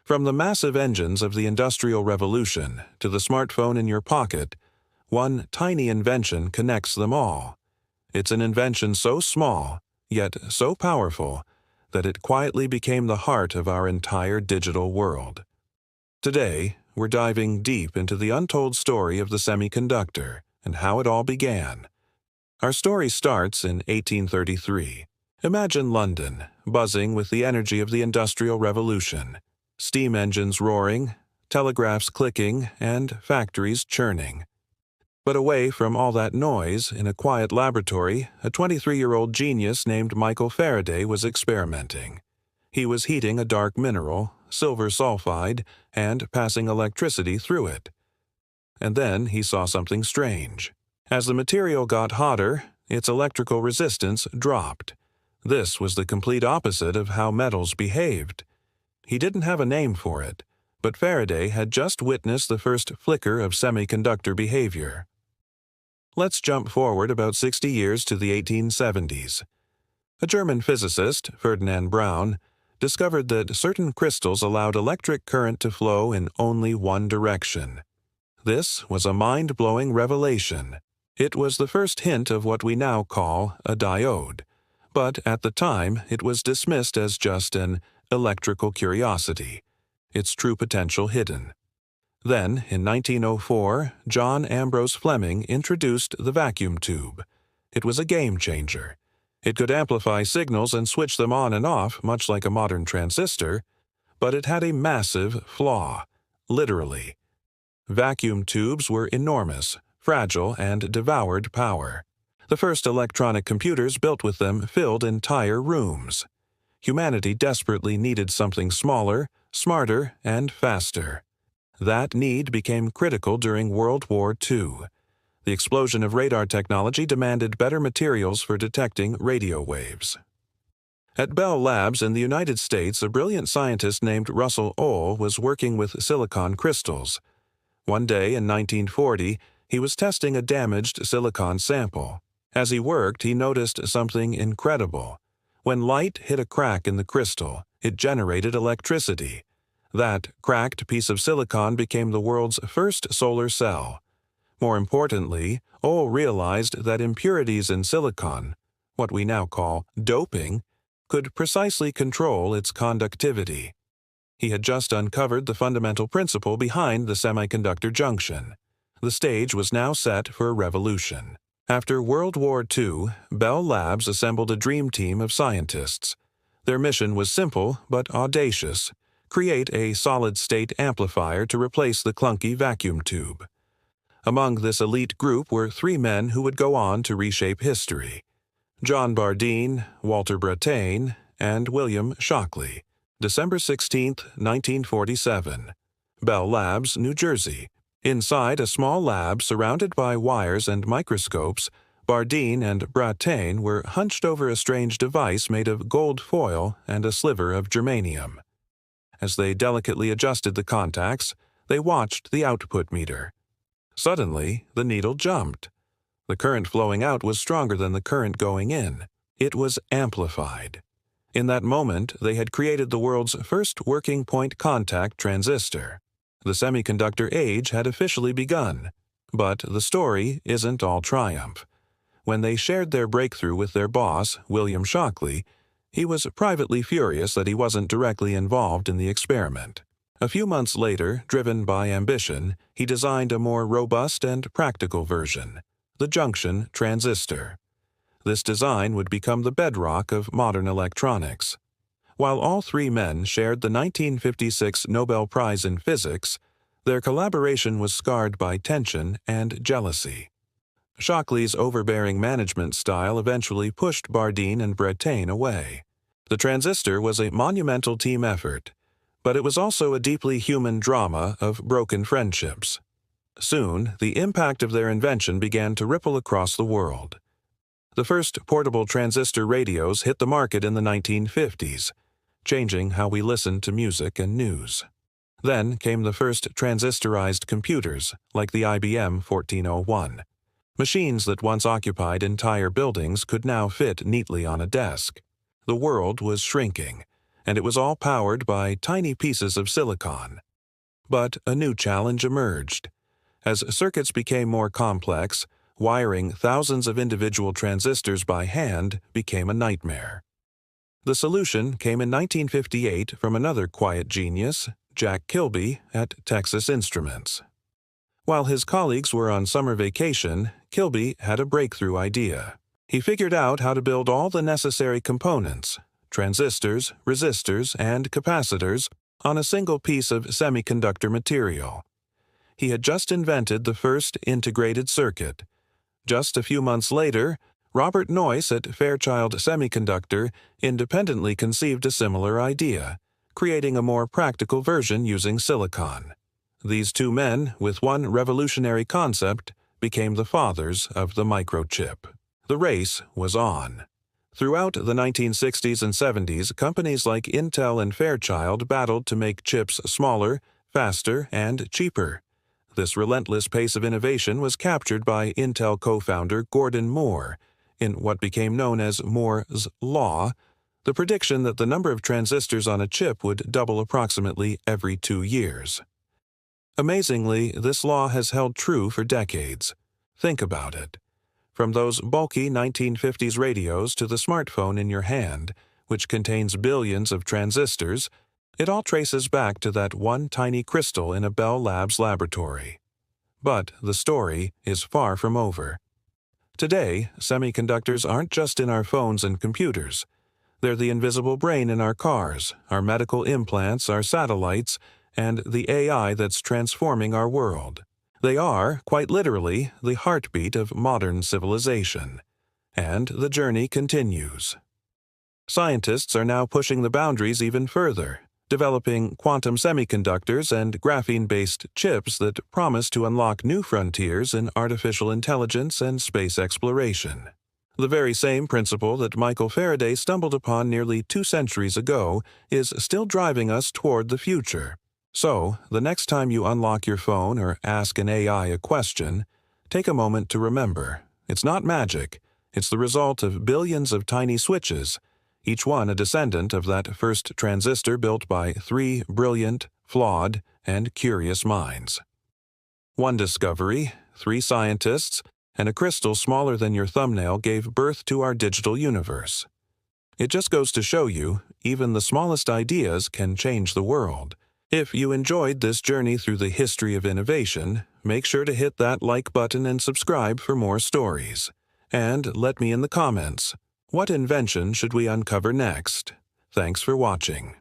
From the massive engines of the Industrial Revolution to the smartphone in your pocket, one tiny invention connects them all. It's an invention so small, yet so powerful, that it quietly became the heart of our entire digital world. Today, we're diving deep into the untold story of the semiconductor and how it all began. Our story starts in 1833. Imagine London, buzzing with the energy of the Industrial Revolution. Steam engines roaring, telegraphs clicking, and factories churning. But away from all that noise, in a quiet laboratory, a 23-year-old genius named Michael Faraday was experimenting. He was heating a dark mineral, silver sulfide, and passing electricity through it. And then he saw something strange. As the material got hotter, its electrical resistance dropped. This was the complete opposite of how metals behaved. He didn't have a name for it, but Faraday had just witnessed the first flicker of semiconductor behavior. Let's jump forward about 60 years to the 1870s. A German physicist, Ferdinand Braun, discovered that certain crystals allowed electric current to flow in only one direction. This was a mind-blowing revelation. It was the first hint of what we now call a diode, but at the time it was dismissed as just an electrical curiosity, its true potential hidden. Then, in 1904, John Ambrose Fleming introduced the vacuum tube. It was a game-changer. It could amplify signals and switch them on and off, much like a modern transistor, but it had a massive flaw, literally. Vacuum tubes were enormous, fragile, and devoured power. The first electronic computers built with them filled entire rooms. Humanity desperately needed something smaller, smarter, and faster. That need became critical during World War II. The explosion of radar technology demanded better materials for detecting radio waves. At Bell Labs in the United States, a brilliant scientist named Russell Ohl was working with silicon crystals. One day in 1940, he was testing a damaged silicon sample. As he worked, he noticed something incredible. When light hit a crack in the crystal, it generated electricity. That cracked piece of silicon became the world's first solar cell. More importantly, Ohl realized that impurities in silicon, what we now call doping, could precisely control its conductivity. He had just uncovered the fundamental principle behind the semiconductor junction. The stage was now set for a revolution. After World War II, Bell Labs assembled a dream team of scientists. Their mission was simple but audacious: create a solid-state amplifier to replace the clunky vacuum tube. Among this elite group were three men who would go on to reshape history: Bardeen, Walter Brattain, and William Shockley. December 16, 1947. Bell Labs, New Jersey. Inside a small lab surrounded by wires and microscopes, Bardeen and Brattain were hunched over a strange device made of gold foil and a sliver of germanium. As they delicately adjusted the contacts, they watched the output meter. Suddenly, the needle jumped. The current flowing out was stronger than the current going in. It was amplified. In that moment, they had created the world's first working point contact transistor. The semiconductor age had officially begun. But the story isn't all triumph. When they shared their breakthrough with their boss, William Shockley, he was privately furious that he wasn't directly involved in the experiment. A few months later, driven by ambition, he designed a more robust and practical version, the junction transistor. This design would become the bedrock of modern electronics. While all three men shared the 1956 Nobel Prize in Physics, their collaboration was scarred by tension and jealousy. Shockley's overbearing management style eventually pushed Bardeen and Brattain away. The transistor was a monumental team effort, but it was also a deeply human drama of broken friendships. Soon, the impact of their invention began to ripple across the world. The first portable transistor radios hit the market in the 1950s, changing how we listened to music and news. Then came the first transistorized computers, like the IBM 1401. Machines that once occupied entire buildings could now fit neatly on a desk. The world was shrinking, and it was all powered by tiny pieces of silicon. But a new challenge emerged. As circuits became more complex, wiring thousands of individual transistors by hand became a nightmare. The solution came in 1958 from another quiet genius, Jack Kilby, at Texas Instruments. While his colleagues were on summer vacation, Kilby had a breakthrough idea. He figured out how to build all the necessary components, transistors, resistors, and capacitors, on a single piece of semiconductor material. He had just invented the first integrated circuit. Just a few months later, Robert Noyce at Fairchild Semiconductor independently conceived a similar idea, creating a more practical version using silicon. These two men, with one revolutionary concept, became the fathers of the microchip. The race was on. Throughout the 1960s and 70s, companies like Intel and Fairchild battled to make chips smaller, faster, and cheaper. This relentless pace of innovation was captured by Intel co-founder Gordon Moore in what became known as Moore's Law, the prediction that the number of transistors on a chip would double approximately every 2 years. Amazingly, this law has held true for decades. Think about it. From those bulky 1950s radios to the smartphone in your hand, which contains billions of transistors, it all traces back to that one tiny crystal in a Bell Labs laboratory. But the story is far from over. Today, semiconductors aren't just in our phones and computers. They're the invisible brain in our cars, our medical implants, our satellites, and the AI that's transforming our world. They are, quite literally, the heartbeat of modern civilization. And the journey continues. Scientists are now pushing the boundaries even further, developing quantum semiconductors and graphene-based chips that promise to unlock new frontiers in artificial intelligence and space exploration. The very same principle that Michael Faraday stumbled upon nearly 2 centuries ago is still driving us toward the future. So, the next time you unlock your phone or ask an AI a question, take a moment to remember, it's not magic, it's the result of billions of tiny switches, each one a descendant of that first transistor built by 3 brilliant, flawed, and curious minds. One discovery, 3 scientists, and a crystal smaller than your thumbnail gave birth to our digital universe. It just goes to show you, even the smallest ideas can change the world. If you enjoyed this journey through the history of innovation, make sure to hit that like button and subscribe for more stories. And let me in the comments. What invention should we uncover next? Thanks for watching.